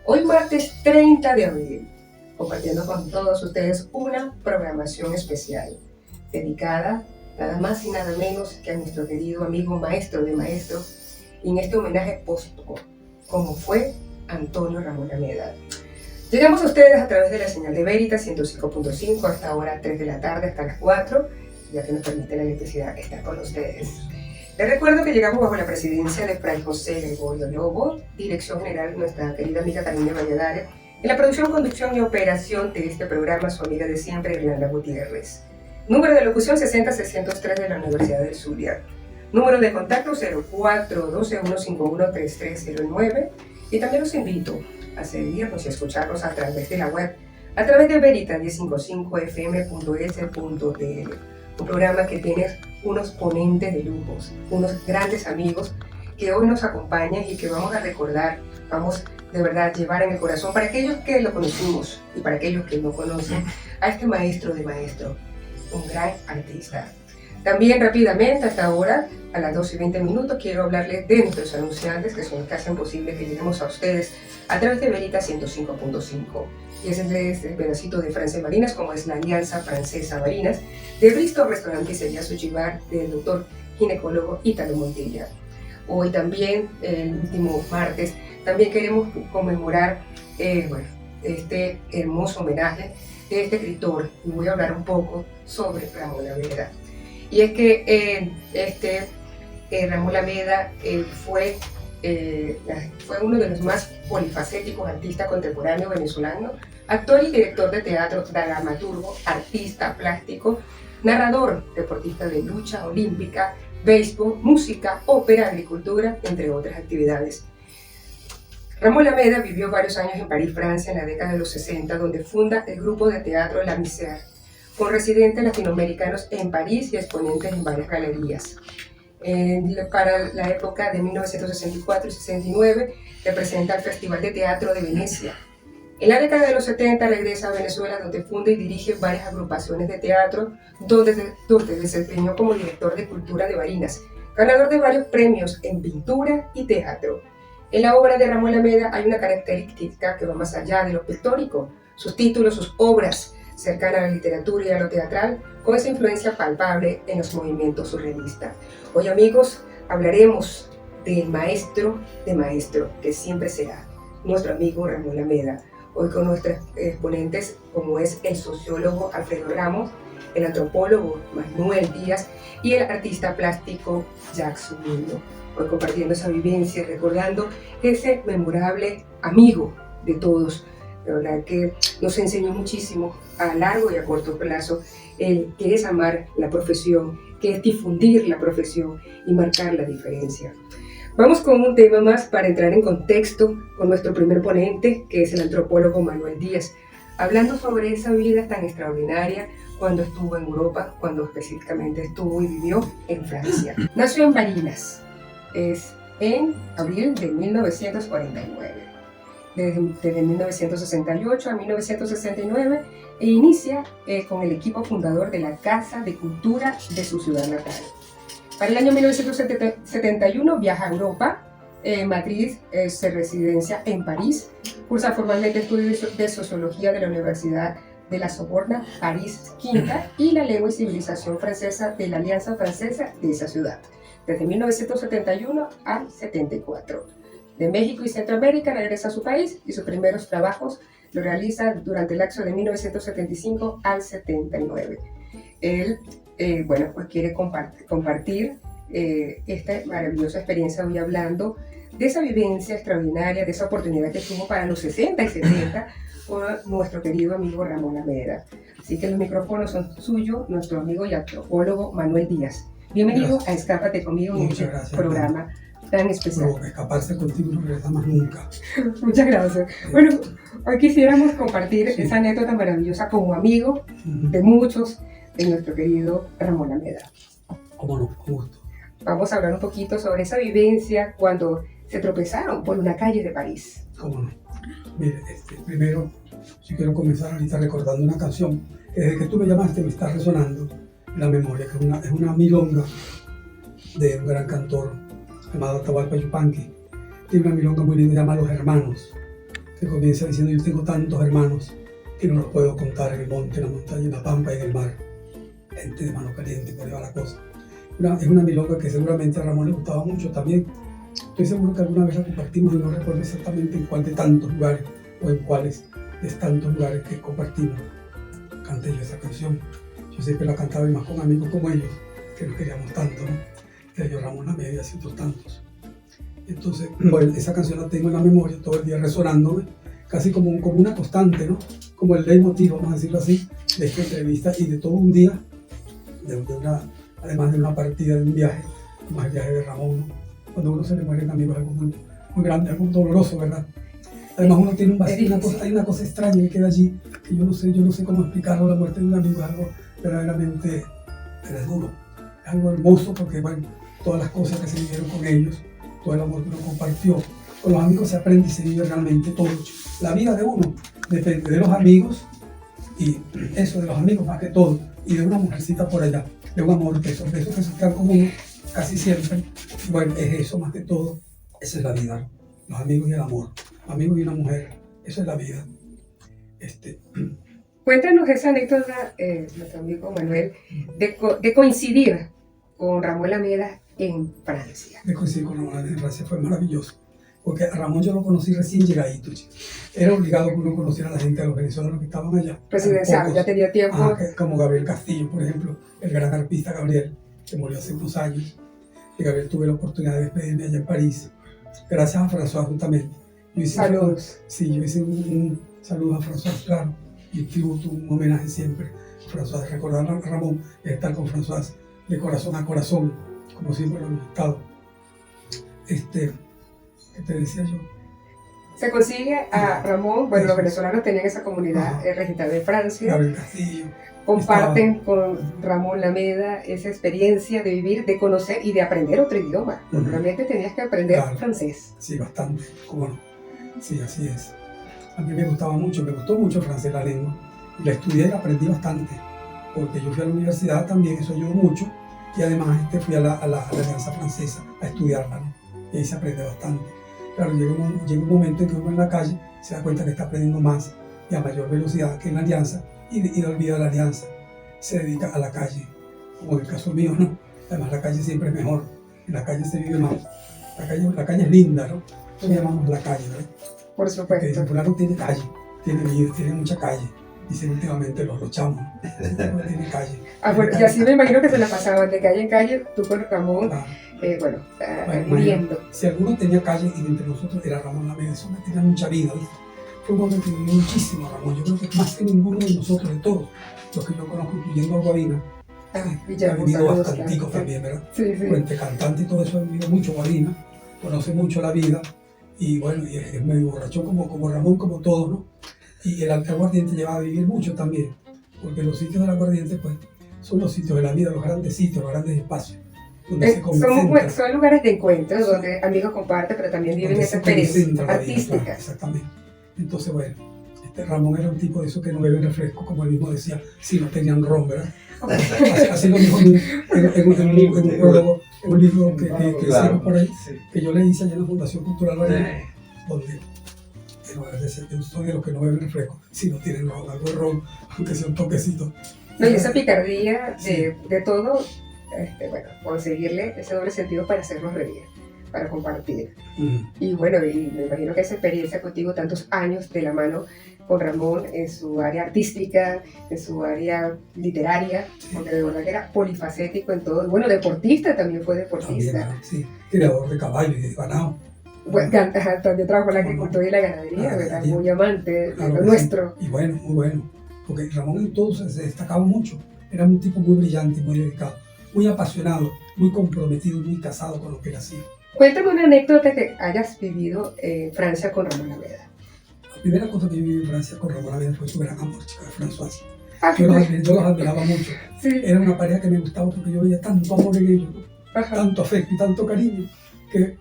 Hoy martes 30 de abril, compartiendo con todos ustedes una programación especial dedicada nada más y nada menos que a nuestro querido amigo maestro de maestros, y en este homenaje póstumo, como fue Antonio Ramón Alameda. Llegamos a ustedes a través de la señal de Veritas 105.5 hasta ahora 3 de la tarde, hasta las 4, ya que nos permite la electricidad estar con ustedes. Les recuerdo que llegamos bajo la presidencia de Fray José Gregorio Lobo, dirección general nuestra querida amiga Carolina Valladares, en la producción, conducción y operación de este programa, su amiga de siempre, Irlanda Gutiérrez. Número de locución 60603 de la Universidad del Zulia. Número de contacto 04-12-151-3309. Y también los invito a seguirnos y escucharnos a través de la web, a través de veritas105fm.es.tl. Un programa que tiene unos ponentes de lujos, unos grandes amigos que hoy nos acompañan y que vamos a recordar, vamos de verdad a llevar en el corazón para aquellos que lo conocimos y para aquellos que no conocen a este maestro de maestro, un gran artista. También rápidamente, hasta ahora, a las 12:20, quiero hablarles de nuestros anunciantes que son los que hacen posible que lleguemos a ustedes a través de Veritas 105.5. Y ese es el pedacito de Francia Marinas, como es la Alianza Francesa Marinas, de Bristol Restaurant y Sería Suchibar, del doctor ginecólogo Ítalo Montilla. Hoy también, el último martes, también queremos conmemorar este hermoso homenaje de este escritor, y voy a hablar un poco sobre Ramón Alameda. Y es que Ramón Alameda fue uno de los más polifacéticos artistas contemporáneos venezolanos, actor y director de teatro, dramaturgo, artista plástico, narrador, deportista de lucha olímpica, béisbol, música, ópera, agricultura, entre otras actividades. Ramón Alameda vivió varios años en París, Francia, en la década de los 60, donde funda el grupo de teatro La Misère, con residentes latinoamericanos en París y exponentes en varias galerías. Para la época de 1964 y 69, representa el Festival de Teatro de Venecia. En la década de los 70 regresa a Venezuela, donde funda y dirige varias agrupaciones de teatro, donde desempeñó como director de cultura de Barinas, ganador de varios premios en pintura y teatro. En la obra de Ramón Alameda hay una característica que va más allá de lo pictórico. Sus títulos, sus obras, cercana a la literatura y a lo teatral, con esa influencia palpable en los movimientos surrealistas. Hoy, amigos, hablaremos del maestro de maestro, que siempre será nuestro amigo Ramón Alameda. Hoy con nuestros exponentes, como es el sociólogo Alfredo Ramos, el antropólogo Manuel Díaz y el artista plástico Jackson Mundo. Hoy compartiendo esa vivencia y recordando ese memorable amigo de todos. La verdad que nos enseñó muchísimo a largo y a corto plazo que es amar la profesión, que es difundir la profesión y marcar la diferencia. Vamos con un tema más para entrar en contexto con nuestro primer ponente, que es el antropólogo Manuel Díaz, hablando sobre esa vida tan extraordinaria cuando estuvo en Europa, cuando específicamente estuvo y vivió en Francia. Nació en Barinas, en abril de 1949. Desde 1968 a 1969 e inicia con el equipo fundador de la Casa de Cultura de su ciudad natal. Para el año 1971 viaja a Europa, Madrid, se residencia en París, cursa formalmente estudios de sociología de la Universidad de la Sorbona, París, Quinta, y la lengua y civilización francesa de la Alianza Francesa de esa ciudad, desde 1971 al 74. De México y Centroamérica regresa a su país y sus primeros trabajos lo realiza durante el lapso de 1975 al 79. Él pues quiere compartir esta maravillosa experiencia hoy hablando de esa vivencia extraordinaria, de esa oportunidad que tuvo para los 60 y 70 con nuestro querido amigo Ramón Alameda. Así que los micrófonos son suyos, nuestro amigo y antropólogo Manuel Díaz. Bienvenido a Escápate conmigo en este programa tan especial. No, escaparse contigo no regresa más nunca. Muchas gracias. Bueno, hoy quisiéramos compartir esa anécdota maravillosa como amigo de muchos de nuestro querido Ramón Alameda. ¿Cómo no? Con gusto. Vamos a hablar un poquito sobre esa vivencia cuando se tropezaron por una calle de París. ¿Cómo no? Mire, primero, si quiero comenzar ahorita recordando una canción que desde que tú me llamaste me está resonando en la memoria, que es una milonga de un gran cantor llamado Atahualpa Yupanqui. Tiene una milonga muy linda llamada Los Hermanos, que comienza diciendo: yo tengo tantos hermanos que no los puedo contar, en el monte, en la montaña, en la pampa y en el mar. Gente de mano caliente, por ahí va la cosa. Es una milonga que seguramente a Ramón le gustaba mucho también. Estoy seguro que alguna vez la compartimos y no recuerdo exactamente en cuál de tantos lugares o en cuáles de tantos lugares que compartimos canté yo esa canción. Yo siempre la cantaba y más con amigos como ellos, que nos queríamos tanto, ¿no? Que yo, Ramón Amedia y otros tantos. Entonces, bueno, esa canción la tengo en la memoria todo el día resonándome, casi como una constante, ¿no? Como el leitmotiv, vamos a decirlo así, de esta entrevista y de todo un día, además de una partida, de un viaje, como el viaje de Ramón, ¿no? Cuando a uno se le mueren amigos, algo muy, muy grande, algo doloroso, ¿verdad? Además uno tiene un vacío, hay una cosa extraña que queda allí, que yo no sé cómo explicarlo. La muerte de un amigo es algo verdaderamente duro, es algo hermoso, porque bueno, todas las cosas que se vivieron con ellos, todo el amor que uno compartió, con los amigos se aprende y se vive realmente todo. La vida de uno depende de los amigos, y eso, de los amigos más que todo, y de una mujercita por allá, de un amor, que esos besos que se quedan con uno casi siempre. Bueno, es eso más que todo, esa es la vida, los amigos y el amor, amigos y una mujer, eso es la vida. Cuéntanos esa anécdota, nuestro amigo Manuel, de coincidir con Ramón Alameda en Francia. De coincidir con Ramón Alameda en Francia fue maravilloso, porque a Ramón yo lo conocí recién llegadito. Era obligado que uno conociera a la gente, a los venezolanos que estaban allá. Residencial, ya tenía tiempo. Como Gabriel Castillo, por ejemplo, el gran arpista Gabriel, que murió hace unos años. Y Gabriel, tuve la oportunidad de despedirme allá en París, gracias a François justamente. Saludos. Yo hice un saludo a François, claro, y un tributo, un homenaje siempre a François. Recordar a Ramón es estar con François de corazón a corazón, como siempre lo hemos estado. ¿Qué te decía yo? Se consigue a Ramón, bueno, los venezolanos tenían esa comunidad registrada en Francia. Gabriel Castillo. Comparten con Ramón Alameda esa experiencia de vivir, de conocer y de aprender otro idioma. Realmente tenías que aprender francés. Sí, bastante, cómo no. Sí, así es. A mí me gustó mucho el francés, la lengua. Y la estudié y la aprendí bastante, porque yo fui a la universidad también, eso ayudó mucho. Y además fui a la Alianza Francesa a estudiarla, ¿no? Y ahí se aprende bastante. Claro, llega un momento en que uno en la calle se da cuenta que está aprendiendo más y a mayor velocidad que en la Alianza, y olvida la Alianza, se dedica a la calle, como en el caso mío, ¿no? Además la calle siempre es mejor, en la calle se vive más, la calle es linda, ¿no? Eso llamamos la calle, ¿verdad? Por supuesto. Porque el fulano tiene calle, tiene vida, tiene mucha calle, dicen últimamente los chamos, tiene calle. Bueno, y así me imagino que se la pasaban de calle en calle, tú con Ramón, viviendo. Si alguno tenía calle, y entre nosotros era Ramón Alameda, eso me tenía mucha vida, ¿viste? Fue un hombre que vivió muchísimo, Ramón. Yo creo que más que ninguno de nosotros, de todos los que yo conozco, incluyendo a Guavina, que ha vivido bastantico también, ¿verdad? Sí. Entre cantante y todo eso, ha vivido mucho Guavina, conoce mucho la vida, y bueno, y es medio borrachón como Ramón, como todos, ¿no? Y el aguardiente llevaba a vivir mucho también, porque los sitios del aguardiente, pues, son los sitios de la vida, los grandes sitios, los grandes espacios. Son lugares de encuentro, sí, donde amigos comparten, pero también viven esa experiencia artística. Claro, exactamente. Entonces, bueno, Ramón era un tipo de esos que no beben refresco, como él mismo decía, si no tenían ron, ¿verdad? Así lo dijo en un libro que hicimos por ahí, que yo le hice allá en la Fundación Cultural Varela, donde yo soy de los que no beben refresco, si no tienen ron, algo de ron, aunque sea un toquecito. No, y esa picardía de todo, bueno, conseguirle ese doble sentido para hacernos reír, para compartir. Y bueno, y me imagino que esa experiencia contigo, tantos años de la mano con Ramón en su área artística, en su área literaria, porque de verdad que era polifacético en todo. Bueno, deportista, también fue deportista. También, sí, criador de caballos y de ganado. Bueno, también trabajó en la agricultura y la ganadería, ¿verdad? Muy amante de lo nuestro. Y bueno, muy bueno, porque Ramón en todo se destacaba mucho. Era un tipo muy brillante, muy dedicado, muy apasionado, muy comprometido, muy casado con lo que él hacía. Cuéntame una anécdota que hayas vivido en Francia con Ramón Alameda. La primera cosa que yo viví en Francia con Ramón Alameda fue su gran amor, chica, de François. Yo los admiraba mucho. Sí. Era una pareja que me gustaba porque yo veía tanto amor en ellos, ¿no? Tanto afecto y tanto cariño, que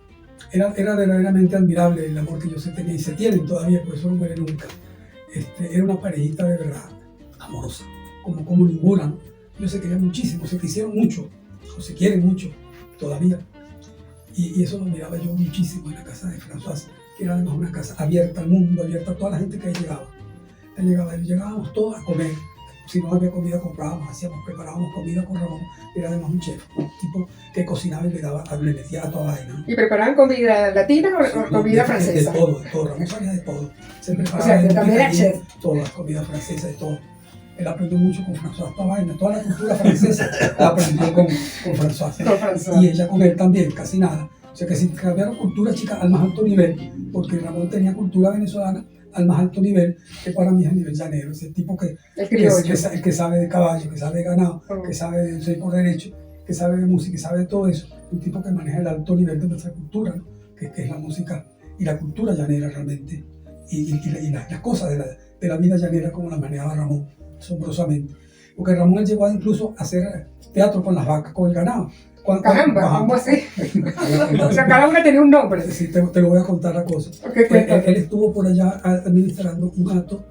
era verdaderamente admirable el amor que ellos se tenían y se tienen todavía, por eso no muere nunca. Era una parejita de verdad amorosa, como ninguna, ¿no? Ellos se querían muchísimo, se quisieron mucho, o se quieren mucho todavía. Y eso lo miraba yo muchísimo en la casa de François, que era además una casa abierta al mundo, abierta a toda la gente que ahí llegaba. Llegábamos todos a comer. Si no había comida, comprábamos, preparábamos comida con Ramón. Era además un chef, un tipo que cocinaba y le metía a toda vaina, ¿no? ¿Y preparaban comida latina o comida francesa? De todo. Ramón sabía de todo. Se preparaba, O sea, que también era chef. Todas las comidas francesas, de todo. Él aprendió mucho con François, toda vaina, toda la cultura francesa la aprendió con François. Con François. Y ella con él también, casi nada. O sea que si cambiaron cultura, chica, al más alto nivel, porque Ramón tenía cultura venezolana al más alto nivel, que para mí es el nivel llanero, ese tipo que sabe de caballo, que sabe de ganado, que sabe de ser por derecho, que sabe de música, que sabe de todo eso, un tipo que maneja el alto nivel de nuestra cultura, ¿no? que es la música y la cultura llanera realmente, y las cosas de la vida llanera como la manejaba Ramón, asombrosamente. Porque Ramón él llegó incluso a hacer teatro con las vacas, con el ganado. Caramba, ¿cómo así? O sea, cada una tenía un nombre. Sí, te lo voy a contar la cosa. Okay, él estuvo por allá administrando un gato.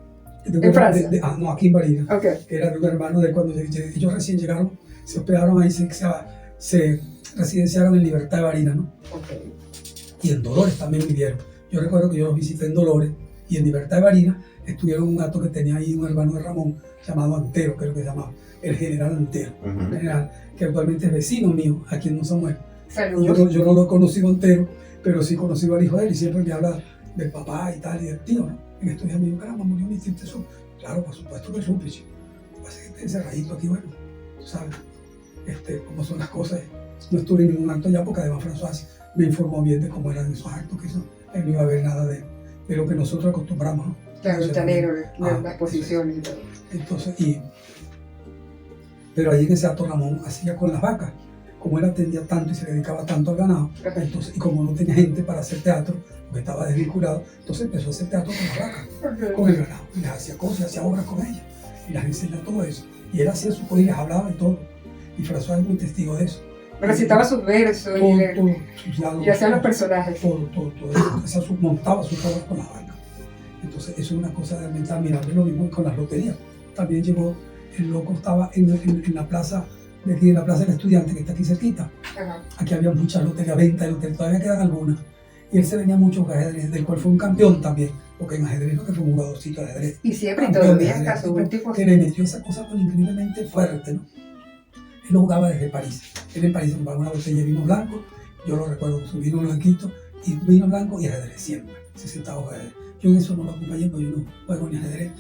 ¿En Francia? No, aquí en Barinas. Okay. Que era de un hermano de cuando ellos recién llegaron, se hospedaron ahí, se residenciaron en Libertad de Barinas, ¿no? Okay. Y en Dolores también vivieron. Yo recuerdo que yo los visité en Dolores y en Libertad de Barinas estuvieron un gato que tenía ahí un hermano de Ramón llamado Antero, creo que se llamaba, el general Antero, general, que actualmente es vecino mío, aquí en Samuel. Saludos. Yo no lo he conocido entero, pero sí he conocido al hijo de él y siempre me habla del papá y tal y del tío, ¿no? En estos días me dijo, caramba, murió mi tío Tesoro. Claro, por supuesto que supe, chico. Pasa que estoy encerradito aquí, bueno, tú sabes, cómo son las cosas. No estuve en ningún acto ya porque además François me informó bien de cómo eran esos actos, que eso, él no iba a ver nada de lo que nosotros acostumbramos, ¿no? Claro, el chanero, las posiciones y todo. Entonces, pero ahí en ese acto Ramón hacía con las vacas, como él atendía tanto y se dedicaba tanto al ganado, entonces, y como no tenía gente para hacer teatro, porque estaba desvinculado, entonces empezó a hacer teatro con las vacas, con el ganado, y les hacía cosas, hacía obras con ellas, y las enseñó todo eso, y él hacía sus cosas y les hablaba y todo, y François es muy testigo de eso. Recitaba sus versos y hacía los personajes. Todo, montaba sus obras con las vacas. Entonces eso es una cosa realmente admirable, lo mismo con las loterías. También llegó, el loco estaba en la plaza, de aquí en la plaza del estudiante, que está aquí cerquita. Ajá. Aquí había muchas loterías, venta de loterías, todavía quedan algunas. Y él se venía mucho con ajedrez, del cual fue un campeón también, porque en ajedrez no que fue un jugadorcito de ajedrez. Y siempre y todavía hasta su último. Que le metió esa cosa tan increíblemente fuerte, ¿no? Él lo jugaba desde París. Él en París compraba una botella de vino blanco, yo lo recuerdo, su vino blanquito, y vino blanco y ajedrez siempre, 60 hojas de ajedrez. Yo en eso no lo acompañé, porque yo no juego ni ajedrez.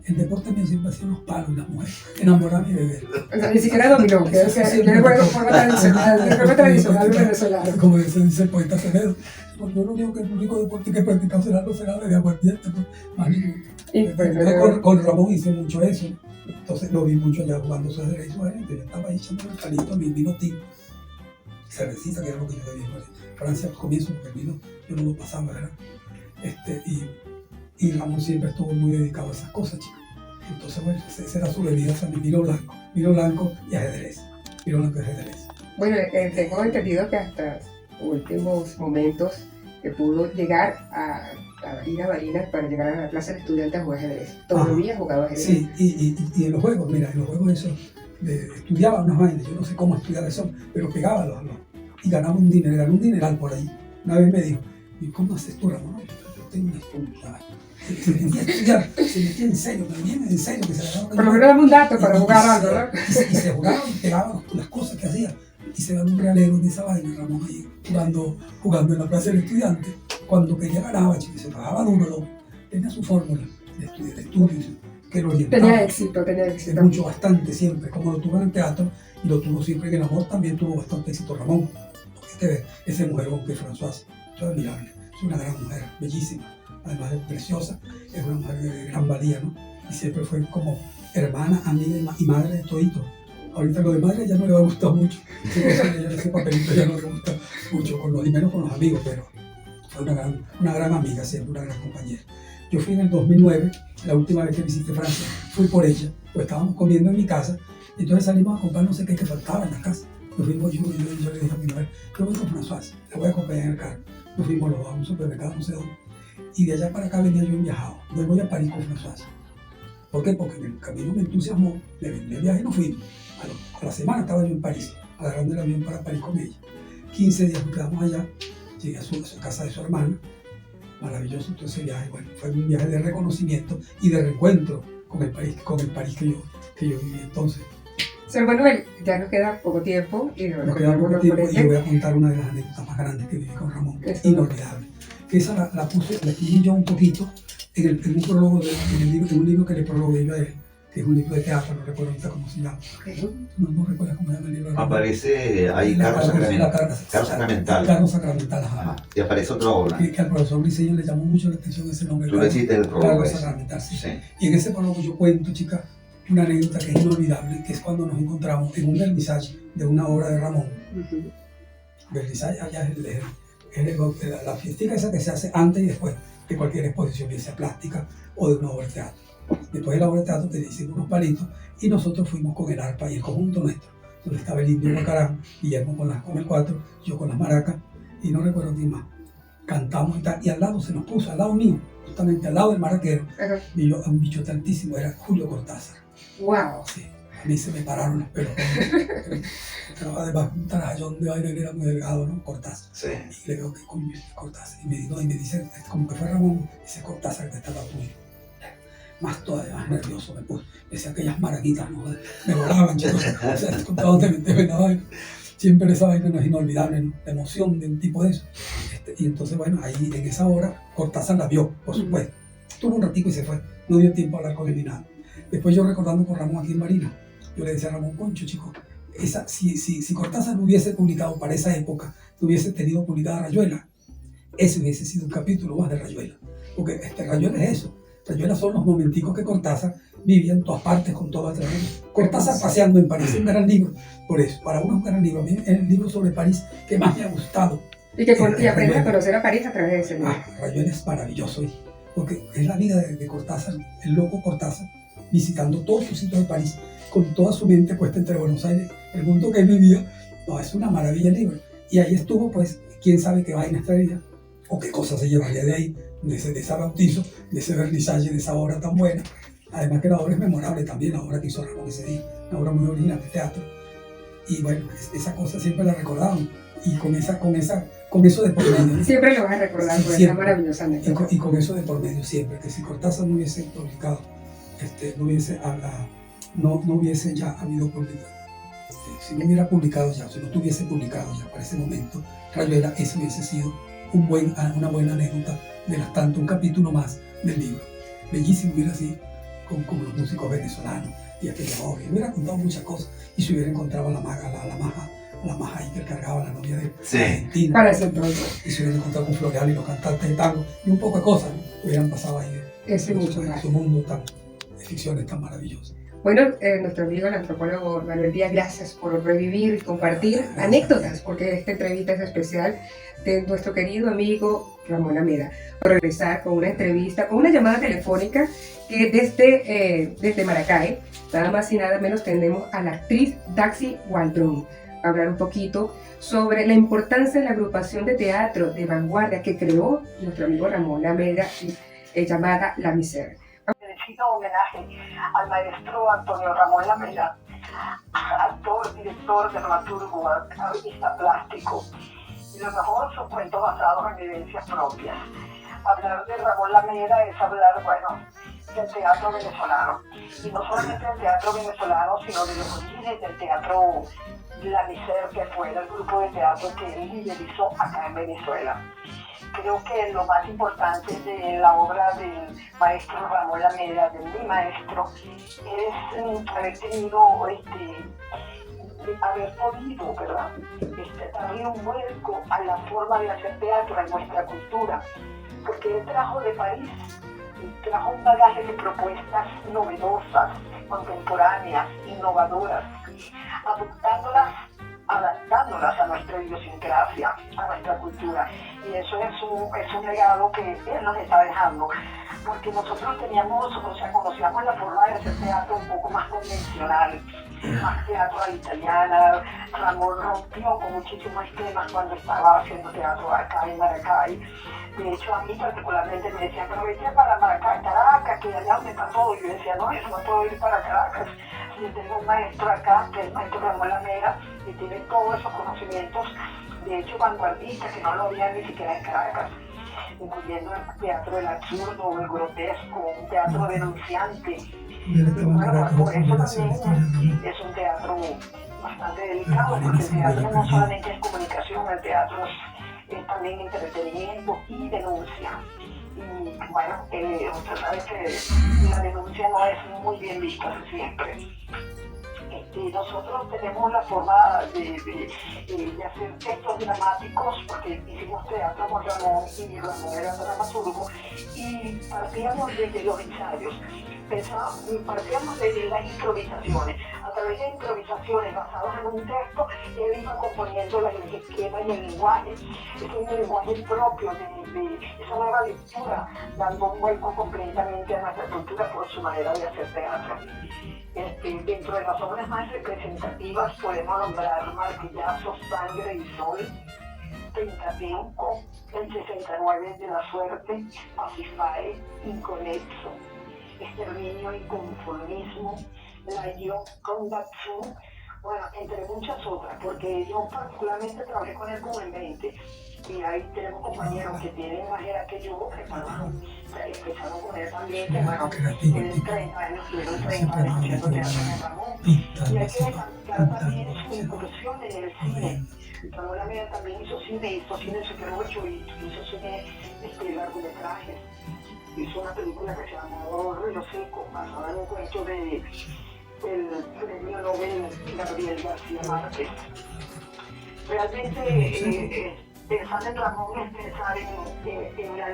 El deporte mío siempre ha sido los palos y las mujeres, enamorarme y beber. O sea, ni siquiera dominó, que es el juego de forma tradicional venezolana. Como dice el poeta Acevedo, pues yo lo único que el único deporte que he practicado será de aguardiente, pues, más ninguno. Con Ramón hice mucho eso, entonces lo vi mucho allá jugando su ajedrez y su ajedrez, yo estaba ahí echando el calito, mi vino tinto, cervecita, que era lo que yo bebía. Francia al comienzo, porque el vino yo no lo pasaba, ¿verdad? Y Ramón siempre estuvo muy dedicado a esas cosas, chicos. Entonces, bueno, esa era su bebida, o sea, vino blanco y ajedrez. Vino blanco y ajedrez. Bueno, tengo entendido que hasta últimos momentos que pudo llegar a ir a Barinas para llegar a la plaza del estudiante a jugar ajedrez. Todavía jugaba ajedrez. Sí, y en los juegos, mira, en los juegos eso, estudiaba unas vainas, yo no sé cómo estudiar eso, pero pegaba los y ganaba un dineral por ahí. Una vez me dijo, ¿y cómo haces tú, Ramón? Yo tengo una estudia. Se metía a estudiar, se metía en serio, pero bien en serio, que se le daba. Por lo menos dame un dato para jugar algo, ¿verdad? Y se jugaba y pegaba las cosas que hacía. Y se daba un realero de esa vaina, Ramón, ahí jugando en la plaza del estudiante. Cuando quería ganaba, chico, se pagaba duro, tenía su fórmula de estudios que lo orientaba. Tenía éxito. Mucho, bastante, siempre, como lo tuvo en el teatro y lo tuvo siempre en el amor, también tuvo bastante éxito Ramón. Porque ese mujerón que es François, es admirable, es una gran mujer, bellísima. Además es preciosa, es una mujer de gran valía, ¿no? Y siempre fue como hermana, amiga y madre de todito. Ahorita lo de madre ya no le va a gustar mucho, ese papelito ya no le gusta mucho, y menos con los amigos, pero fue una gran amiga, siempre una gran compañera. Yo fui en el 2009, la última vez que visité Francia, fui por ella, pues estábamos comiendo en mi casa, y entonces salimos a comprar no sé qué que faltaba en la casa. Yo le dije a mi mujer, yo voy con François, te voy a acompañar en el carro. Nos fuimos los dos a un supermercado, no sé dónde. Y de allá para acá venía yo viajado. Luego voy a París con François. ¿Por qué? Porque en el camino me entusiasmó, me vendí el viaje y nos fuimos. A la semana estaba yo en París, agarrando el avión para París con ella. 15 días nos quedamos allá, llegué a su casa de su hermana, maravilloso todo ese viaje. Bueno, fue un viaje de reconocimiento y de reencuentro con el París que yo viví entonces. Señor Manuel, ya nos queda poco tiempo y Nos queda poco tiempo y yo voy a contar una de las anécdotas más grandes que viví con Ramón, inolvidable. Que esa la escribí yo un poquito en un prólogo, en un libro que le prologué yo a él, que es un libro de teatro, no recuerdo ahorita cómo se llama. No recuerdo cómo se llama el libro. Aparece ahí Carlos Sacramental. Carlos Sacramental, ajá. Y aparece otra obra. Que al profesor Briceño le llamó mucho la atención ese nombre. Tú le hiciste el prólogo. Carlos Sacramental, sí. Y en ese prólogo yo cuento, chica, una anécdota que es inolvidable, que es cuando nos encontramos en un vernissage de una obra de Ramón. Vernissage allá es la fiestica esa que se hace antes y después de cualquier exposición, ya sea plástica o de una obra de teatro. Después de la obra de teatro te dicen unos palitos y nosotros fuimos con el arpa y el conjunto nuestro, donde estaba el indio Bacarán, Guillermo con el cuatro, yo con las maracas y no recuerdo quién más. Cantamos y tal, y al lado se nos puso, al lado mío, justamente al lado del maraquero, y yo, un bicho tantísimo, era Julio Cortázar. ¡Wow! Sí, a mí se me pararon los pelos. Pero además un tarajallón de vaina que era muy delgado, ¿no? Cortázar. Sí. Y le digo, ¿qué coño es Cortázar? Y me dice, como que fue Ramón, dice Cortázar que está al lado tuyo. Más todavía más nervioso me puse. Me decía aquellas maraquitas, ¿no? Me volaban, chicos. O sea, contaban de la vaina. Siempre esa vaina no es inolvidable, ¿no? La emoción de un tipo de eso. Y entonces, bueno, ahí en esa hora, Cortázar la vio, por supuesto. Estuvo un ratico y se fue. No dio tiempo a hablar con él ni nada. Después yo recordando con Ramón aquí en Marina, yo le decía a Ramón, concho, chico, si Cortázar no hubiese publicado para esa época, no hubiese tenido publicada Rayuela, ese hubiese sido un capítulo más de Rayuela. Porque Rayuela es eso. Rayuela son los momenticos que Cortázar vivía en todas partes con todo a través. Cortázar paseando en París, un gran libro. Por eso, para uno es un gran libro. A mí es el libro sobre París que más me ha gustado. Y aprender a conocer a París a través de ese libro. Rayuela es maravilloso, porque es la vida de Cortázar, el loco Cortázar, visitando todos sus sitios de París, con toda su mente puesta entre Buenos Aires, el mundo que él vivía. No, es una maravilla el libro. Y ahí estuvo, pues, quién sabe qué vaina extraería, o qué cosas se llevaría de ahí, de ese bautizo, de ese vernizaje, de esa obra tan buena. Además que la obra es memorable también, la obra que hizo Ramón ese día, una obra muy original de teatro. Y bueno, esa cosa siempre la recordamos, y con eso de por medio, ¿no? Siempre lo vas a recordar por esa maravillosa anécdota. Y con eso de por medio siempre, que si Cortázar no hubiese publicado, no hubiese ya habido publicado. Si no hubiera publicado ya, si no tuviese publicado ya para ese momento, Rayuela, eso hubiese sido una buena anécdota de las tantas, un capítulo más del libro. Bellísimo hubiera sido con los músicos venezolanos y aquella obra. Hubiera contado muchas cosas y se hubiera encontrado la maja ahí que cargaba la novia de Argentina. Para ese entonces. Y se hubiera encontrado con Floreal y los cantantes de tango y un poco de cosas, ¿no? Hubieran pasado ahí en su mundo de ficciones tan maravillosas. Bueno, nuestro amigo el antropólogo Manuel Díaz, gracias por revivir y compartir anécdotas, porque esta entrevista es especial de nuestro querido amigo Ramón Ameda. Por regresar con una entrevista, con una llamada telefónica que desde Maracay, nada más y nada menos tenemos a la actriz Daxi Waldron, a hablar un poquito sobre la importancia de la agrupación de teatro de vanguardia que creó nuestro amigo Ramón Ameda, llamada La Misère. Homenaje al maestro Antonio Ramón Lamela, actor, director, dramaturgo, artista plástico, y lo mejor sus cuentos basados en vivencias propias. Hablar de Ramón Lamela es hablar, bueno, del teatro venezolano, y no solamente del teatro venezolano, sino de los orígenes del teatro La Misère, que fue el grupo de teatro que él liderizó acá en Venezuela. Creo que lo más importante de la obra del maestro Ramón Lamela, de mi maestro, es haber tenido, haber podido, ¿verdad?, darle un vuelco a la forma de hacer teatro en nuestra cultura, porque él trajo de París, trajo un bagaje de propuestas novedosas, contemporáneas, innovadoras, adaptándolas a nuestra idiosincrasia, a nuestra cultura. Y eso es un legado que él nos está dejando, porque nosotros conocíamos la forma de hacer teatro un poco más convencional, más teatro a la italiana. Ramón rompió con muchísimos esquemas cuando estaba haciendo teatro acá en Maracay. De hecho, a mí particularmente me decían, pero vete para Maracay, Caracas, que allá donde está todo. Y yo decía, no, yo no puedo ir para Caracas. Yo tengo un maestro acá, que es el maestro Ramón Lamela, y tiene todos esos conocimientos, de hecho vanguardistas, que no lo había ni siquiera en Caracas. incluyendo el teatro del absurdo, el grotesco, un teatro denunciante. Yo le Y tengo bueno, una por eso recomendación de historia, también Ramón. es un teatro bastante delicado, porque el teatro no solamente es comunicación, el teatro es también entretenimiento y denuncia. Y bueno, usted sabe que la denuncia no es muy bien vista siempre. Nosotros tenemos la forma de hacer textos dramáticos, porque hicimos teatro con Ramón y Ramón era dramaturgo, y partíamos desde los ensayos. Partíamos de las improvisaciones. A través de improvisaciones basadas en un texto, él iba componiendo el esquema y el lenguaje. Es un lenguaje propio de esa nueva lectura, dando un vuelco completamente a nuestra cultura por su manera de hacer teatro. Dentro de las obras más representativas podemos nombrar Martillazos, Sangre y Sol, Tentatiempo, El 69 de la Suerte, Pacifae, Inconexo, Exterminio y Conformismo, La Yo Condatsu, bueno, entre muchas otras, porque yo particularmente trabajé con él como en 20, y ahí tenemos compañeros que tienen más edad que yo, que empezaron con él también, que bueno, tienen 30 años, tuvieron 30 años haciendo teatro en Ramón, y hay que destacar también su incursión en el cine. Ramón Alameda también hizo cine Super 8 y hizo cine largometrajes. Hizo una película que se llamó Río Seco, basada en un cuento del premio Nobel Gabriel García Márquez. Realmente pensar en Ramón es pensar en la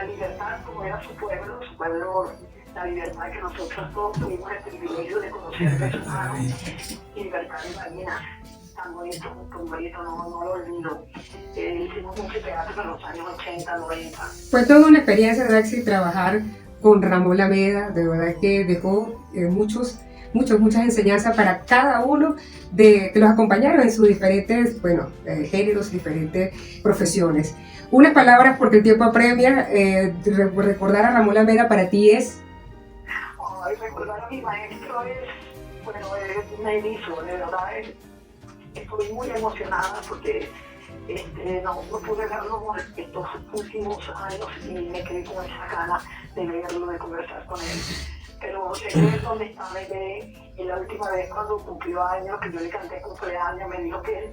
libertad como era su pueblo, la libertad que nosotros todos tuvimos el privilegio de conocer de su mano, y libertad de Marina. Tan bonito, no lo olvido. Hicimos mucho teatro en los años 80, 90. Fue toda una experiencia, Daxi, trabajar con Ramón Alameda. De verdad que dejó muchas enseñanzas para cada uno que los acompañaron en sus diferentes, géneros, diferentes profesiones. Unas palabras, porque el tiempo apremia, recordar a Ramón Alameda para ti es... Recordar a mi maestro es una inicio, de verdad. Estoy muy emocionada porque no pude verlo estos últimos años y me quedé con esa gana de verlo, de conversar con él. Pero sé dónde está Bebé, y la última vez cuando cumplió años, que yo le canté cumpleaños, me dijo que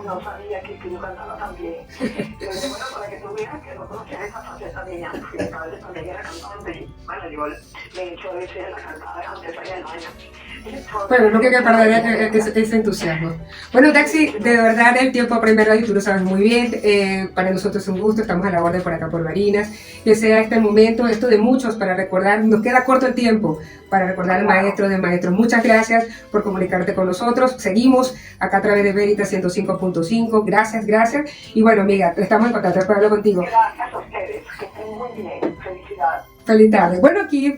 no sabía que yo cantaba tan bien. Y le dije, bueno, para que tú veas que no conocías esa faceta mía, porque mi padre también era cantante. Bueno, yo me he hecho a veces la cantada antes de el año. Bueno, no quiero perder ese entusiasmo. Bueno, Daxi, de verdad el tiempo apremia radio, tú lo sabes muy bien. Para nosotros es un gusto, estamos a la orden por acá por Barinas. Que sea este momento, esto de muchos para recordar, nos queda corto el tiempo para recordar al maestro de maestros. Muchas gracias por comunicarte con nosotros. Seguimos acá a través de Veritas 105.5. Gracias. Y bueno, amiga, estamos en contacto para hablar contigo. Gracias a ustedes, que estén muy bien. Felicidades. Feliz tarde. Bueno, aquí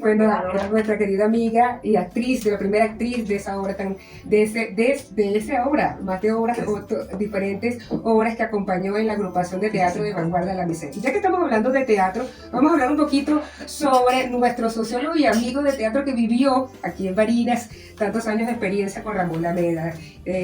nuestra querida amiga y actriz, la primera actriz de esa obra, de esa obra, más de obras, diferentes obras que acompañó en la agrupación de teatro de Vanguardia La Miseria. Ya que estamos hablando de teatro, vamos a hablar un poquito sobre nuestro sociólogo y amigo de teatro que vivió aquí en Barinas, tantos años de experiencia con Ramón Alameda.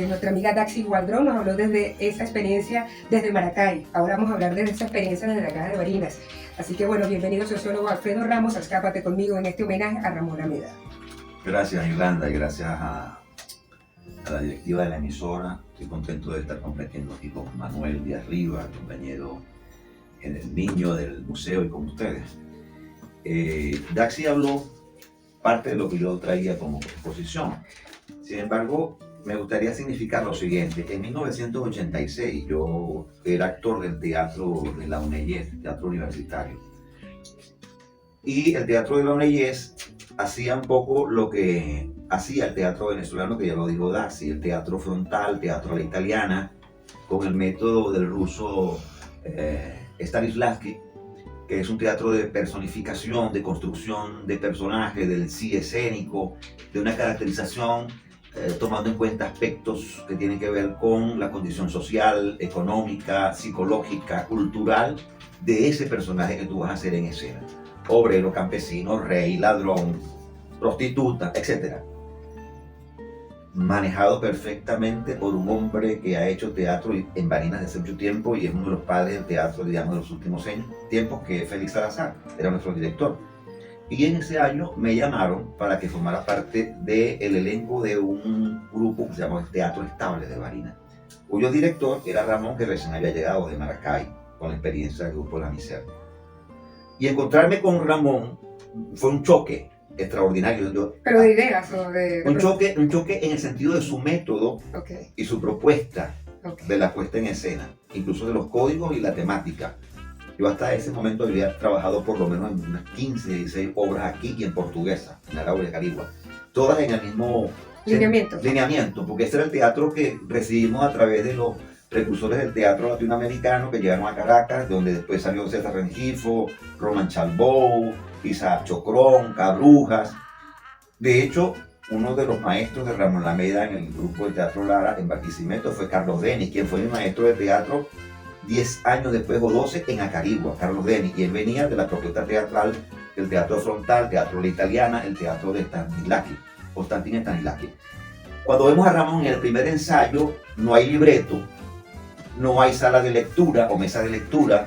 Nuestra amiga Daxi Gualdrón nos habló desde esa experiencia desde Maracay. Ahora vamos a hablar de esa experiencia desde acá de Barinas. Así que bueno, bienvenido sociólogo Alfredo Ramos, escápate conmigo en este homenaje a Ramón Alameda. Gracias, Irlanda, y gracias a la directiva de la emisora. Estoy contento de estar compartiendo aquí con Manuel de Arriba, compañero en el niño del museo, y con ustedes. Daxi habló parte de lo que yo traía como exposición. Sin embargo, me gustaría significar lo siguiente. En 1986 yo era actor del teatro de la UNEYES, teatro universitario. Y el teatro de la UNEYES hacía un poco lo que hacía el teatro venezolano, que ya lo dijo Daxi, el teatro frontal, teatro a la italiana, con el método del ruso Stanislavski, que es un teatro de personificación, de construcción de personajes, del sí escénico, de una caracterización tomando en cuenta aspectos que tienen que ver con la condición social, económica, psicológica, cultural de ese personaje que tú vas a hacer en escena. Obrero, campesino, rey, ladrón, prostituta, etc. manejado perfectamente por un hombre que ha hecho teatro en Barinas desde hace mucho tiempo y es uno de los padres del teatro, digamos, de los últimos tiempos, que es Félix Salazar, era nuestro director. Y en ese año me llamaron para que formara parte del elenco de un grupo que se llama Teatro Estable de Barinas, cuyo director era Ramón, que recién había llegado de Maracay con la experiencia del grupo La Miseria. Y encontrarme con Ramón fue un choque extraordinario. Pero de ideas o de... Un choque en el sentido de su método Okay, y su propuesta okay. de la puesta en escena, incluso de los códigos y la temática. Yo hasta ese momento había trabajado por lo menos en unas 15, 16 obras aquí y en portuguesa, en Aragua de Carigua, todas en el mismo lineamiento, porque ese era el teatro que recibimos a través de los precursores del teatro latinoamericano que llegaron a Caracas, de donde después salió César Rengifo, Roman Chalbou, Isaac Chocrón, Cabrujas. De hecho, uno de los maestros de Ramón Lameda en el grupo de Teatro Lara en Barquisimeto fue Carlos Denis, quien fue mi maestro de teatro 10 años después o 12 en Acarigua, Carlos Denis, y él venía de la propuesta teatral del Teatro Frontal, Teatro La Italiana, el teatro de Stanislavski, Konstantin Stanislavski. Cuando vemos a Ramón en el primer ensayo, no hay libreto, no hay sala de lectura o mesa de lectura,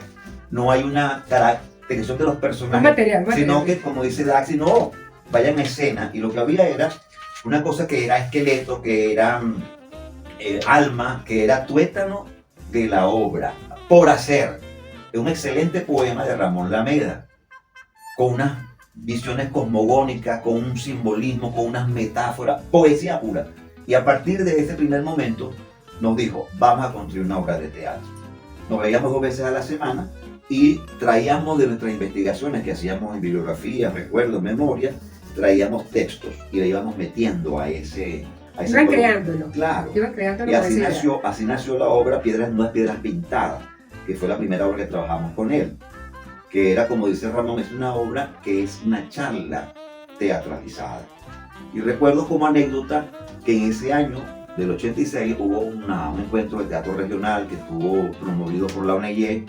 no hay una caracterización de los personajes, material. Sino que, como dice Daxi, no, vayan a escena, y lo que había era una cosa que era esqueleto, que era alma, que era tuétano de la obra, por hacer. Es un excelente poema de Ramón Lameda, con unas visiones cosmogónicas, con un simbolismo, con unas metáforas, poesía pura. Y a partir de ese primer momento nos dijo, vamos a construir una obra de teatro. Nos veíamos 2 veces a la semana y traíamos de nuestras investigaciones que hacíamos en bibliografía, recuerdos, memoria, traíamos textos y le íbamos metiendo a ese Iban creándolo. Claro. Iban creándolo. Y así nació la obra Piedras Nuevas, Piedras Pintadas, que fue la primera obra que trabajamos con él. Que era, como dice Ramón, es una obra que es una charla teatralizada. Y recuerdo como anécdota que en ese año del 86 hubo un encuentro de teatro regional que estuvo promovido por la UNEYE,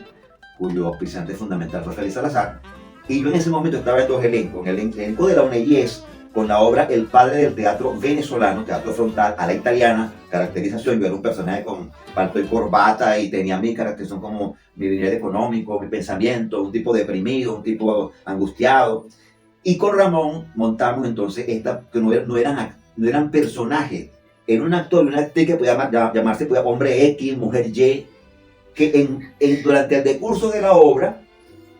cuyo auspiciante fundamental fue Félix Salazar. Y yo en ese momento estaba en 2 elencos. En el elenco de la UNEYE con la obra El Padre del Teatro Venezolano, Teatro Frontal a la Italiana, caracterización. Yo era un personaje con palto y corbata y tenía mi caracterización como mi nivel económico, mi pensamiento, un tipo deprimido, un tipo angustiado. Y con Ramón montamos entonces esta, que no eran personajes, era un actor y una actriz que podía llamarse hombre X, mujer Y, que durante el decurso de la obra,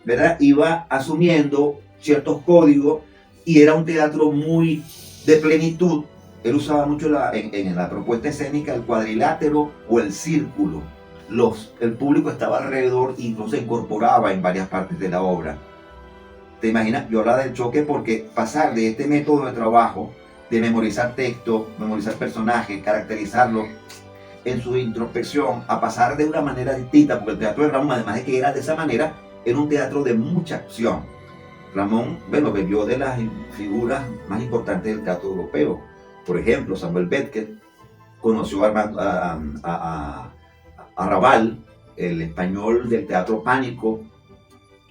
¿verdad?, iba asumiendo ciertos códigos y era un teatro muy de plenitud. Él usaba mucho en la propuesta escénica el cuadrilátero o el círculo. El público estaba alrededor y no se incorporaba en varias partes de la obra. ¿Te imaginas? Yo hablaba del choque porque pasar de este método de trabajo, de memorizar texto, memorizar personajes, caracterizarlo en su introspección, a pasar de una manera distinta, porque el teatro de Ramón, además de que era de esa manera, era un teatro de mucha acción. Ramón, bueno, bebió de las figuras más importantes del teatro europeo. Por ejemplo, Samuel Beckett conoció a Raval, el español del teatro Pánico,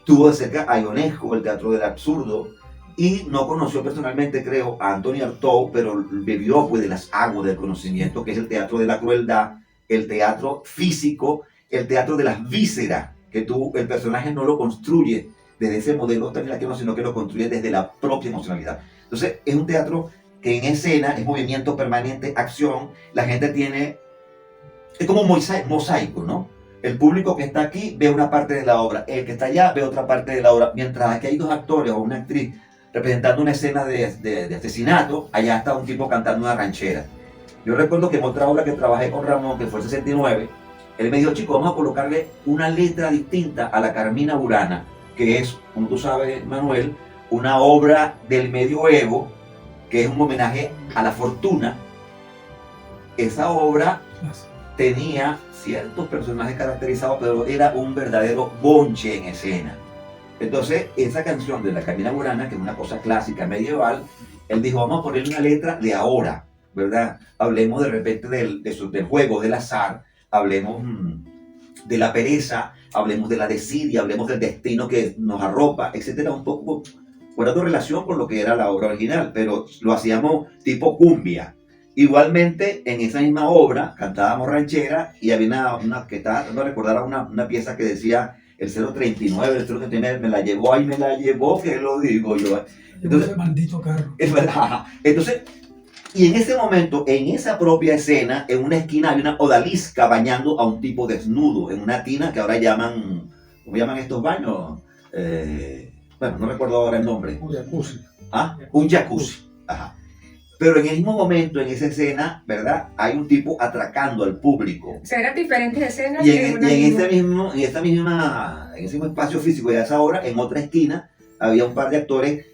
tuvo de cerca a Ionesco, el teatro del absurdo, y no conoció personalmente, creo, a Antonio Artaud, pero bebió pues de las aguas del conocimiento, que es el teatro de la crueldad, el teatro físico, el teatro de las vísceras, que el personaje no lo construye desde ese modelo stanislavskiano, sino que lo construye desde la propia emocionalidad. Entonces, es un teatro que en escena es movimiento permanente, acción, la gente es como un mosaico, ¿no? El público que está aquí ve una parte de la obra, el que está allá ve otra parte de la obra, mientras aquí hay 2 actores o una actriz representando una escena de asesinato, allá está un tipo cantando una ranchera. Yo recuerdo que en otra obra que trabajé con Ramón, que fue el 69, él me dijo, chico, vamos a colocarle una letra distinta a la Carmina Burana, que es, como tú sabes, Manuel, una obra del medioevo, que es un homenaje a la fortuna. Esa obra tenía ciertos personajes caracterizados, pero era un verdadero bonche en escena. Entonces, esa canción de la Carmina Burana, que es una cosa clásica medieval, él dijo, vamos a ponerle una letra de ahora, ¿verdad? Hablemos de repente del juego, del azar, hablemos de la pereza, hablemos de la desidia, hablemos del destino que nos arropa, etcétera, un poco guardando relación con lo que era la obra original, pero lo hacíamos tipo cumbia. Igualmente, en esa misma obra cantábamos ranchera y había una que estaba tratando de recordar una pieza que decía el 039, el 039, me la llevó, ay, me la llevó, que lo digo yo. Entonces, ese maldito carro. Es verdad. Entonces, y en ese momento, en esa propia escena, en una esquina había una odalisca bañando a un tipo desnudo, en una tina que ahora llaman, ¿cómo llaman estos baños? Bueno, no recuerdo ahora el nombre. Un jacuzzi. ¿Ah? Un jacuzzi. Ajá. Pero en el mismo momento, en esa escena, ¿verdad? Hay un tipo atracando al público. O sea, eran diferentes escenas. Y en ese mismo espacio físico y a esa hora, en otra esquina, había un par de actores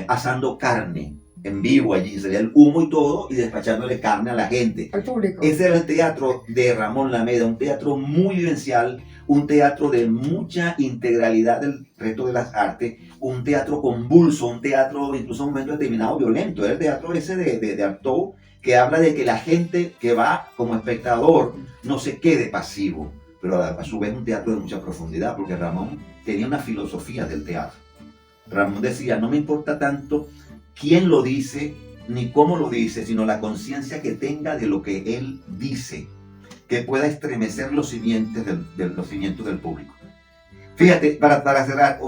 asando carne en vivo allí. Salía el humo y todo y despachándole carne a la gente. Al público. Ese era el teatro de Ramón Lameda, un teatro muy vivencial, un teatro de mucha integralidad del resto de las artes, un teatro convulso, un teatro incluso en un momento determinado violento. Era el teatro ese de Artaud, que habla de que la gente que va como espectador no se quede pasivo, pero a su vez un teatro de mucha profundidad, porque Ramón tenía una filosofía del teatro. Ramón decía, no me importa tanto quién lo dice, ni cómo lo dice, sino la conciencia que tenga de lo que él dice, que pueda estremecer los cimientos del público. Fíjate, para cerrar,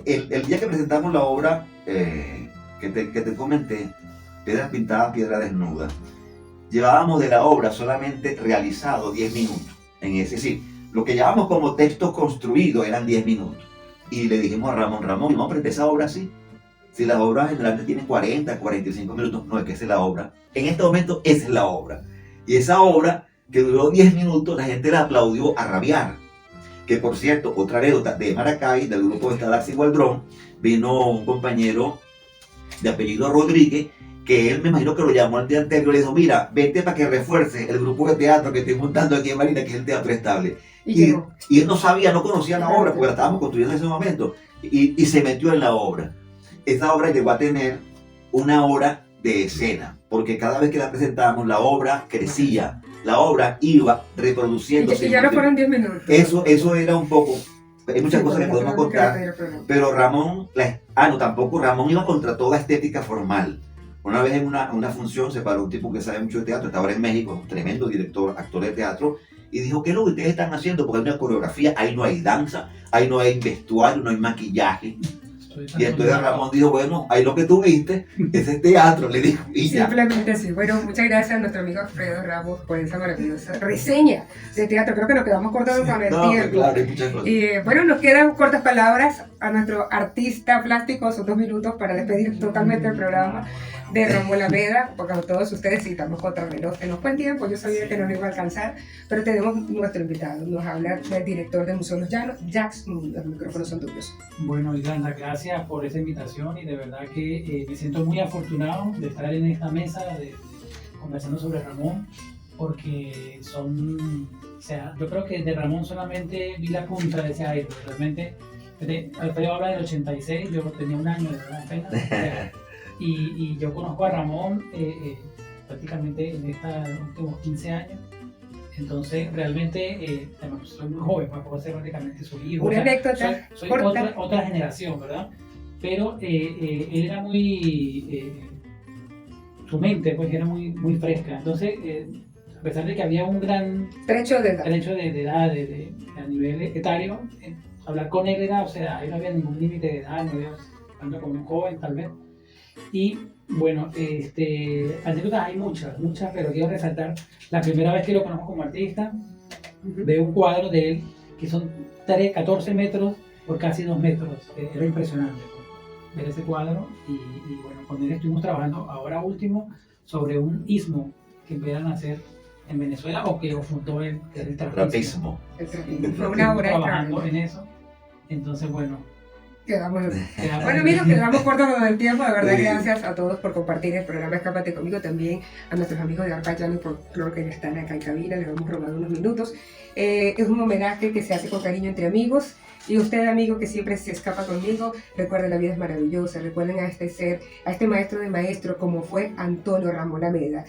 el día que presentamos la obra que te comenté, Piedra Pintada, Piedra Desnuda, llevábamos de la obra solamente realizado 10 minutos. Es decir, lo que llevábamos como texto construido eran 10 minutos. Y le dijimos a Ramón, no, pero esa obra sí. Si las obras generalmente tienen 40, 45 minutos, no, es que esa es la obra. En este momento, esa es la obra. Y esa obra, que duró 10 minutos, la gente la aplaudió a rabiar. Que por cierto, otra anécdota de Maracay, del grupo de Estadax y Gualdrón, vino un compañero de apellido Rodríguez, que él me imagino que lo llamó el día anterior y le dijo, mira, vente para que refuerce el grupo de teatro que estoy montando aquí en Marina, que es el Teatro Estable. Y él no sabía, no conocía la obra, porque la estábamos construyendo en ese momento, y se metió en la obra. Esa obra llegó a tener una hora de escena, porque cada vez que la presentábamos, la obra crecía, la obra iba reproduciéndose. Y ya no fueron 10 minutos. Eso era un poco, hay muchas cosas que podemos contar, pero Ramón, Ramón iba contra toda estética formal. Una vez en una función se paró un tipo que sabe mucho de teatro, está ahora en México, un tremendo director, actor de teatro, y dijo, ¿qué es lo que ustedes están haciendo? Porque hay una coreografía, ahí no hay danza, ahí no hay vestuario, no hay maquillaje. Y entonces Ramón dijo, bueno, ahí lo que tú viste, ese es teatro, le dijo. Y simplemente sí. Bueno, muchas gracias a nuestro amigo Alfredo Ramos por esa maravillosa reseña de teatro. Creo que nos quedamos cortos con el tiempo. Claro, hay muchas cosas. Y bueno, nos quedan cortas palabras a nuestro artista plástico, son 2 minutos para despedir totalmente el programa de Ramón Lameda, porque a todos ustedes sí estamos contra reloj. Se nos fue el tiempo, yo sabía que no nos iba a alcanzar, pero tenemos nuestro invitado. Nos habla del director del Museo Los Llanos, Jacques Mundo. Los micrófonos son tuyos. Bueno, Irlanda, gracias por esa invitación y de verdad que me siento muy afortunado de estar en esta mesa conversando sobre Ramón, porque o sea, yo creo que de Ramón solamente vi la punta de ese iceberg. Realmente, Alfredo habla del 86, yo tenía 1 año de edad apenas. O sea, y yo conozco a Ramón prácticamente en estos últimos 15 años. Entonces, realmente, soy muy joven para poder ser prácticamente su hijo. Una anécdota. Soy otra generación, ¿verdad? Pero él era su mente pues era muy fresca. Entonces, a pesar de que había un gran trecho de edad, a nivel etario, hablar con él era, o sea, ahí no había ningún límite de edad, no había tanto como un joven tal vez. Y bueno, anécdotas hay muchas, pero quiero resaltar la primera vez que lo conozco como artista. Veo un cuadro de él que son 14 metros por casi 2 metros. Era impresionante ver ese cuadro. Y bueno, con él estuvimos trabajando ahora último sobre un istmo que empiezan a hacer en Venezuela o que fundó él, que es el trapismo. Fue una obra trabajando en eso. Entonces, bueno. Bueno, amigos, quedamos cortos con el tiempo. De verdad, gracias a todos por compartir el programa Escápate Conmigo. También a nuestros amigos de Arpa Llano y Folklore que están acá en cabina. Les hemos robado unos minutos. Es un homenaje que se hace con cariño entre amigos. Y usted, amigo, que siempre se escapa conmigo, recuerden, la vida es maravillosa. Recuerden a este ser, a este maestro de maestros como fue Antonio Ramón Lameda.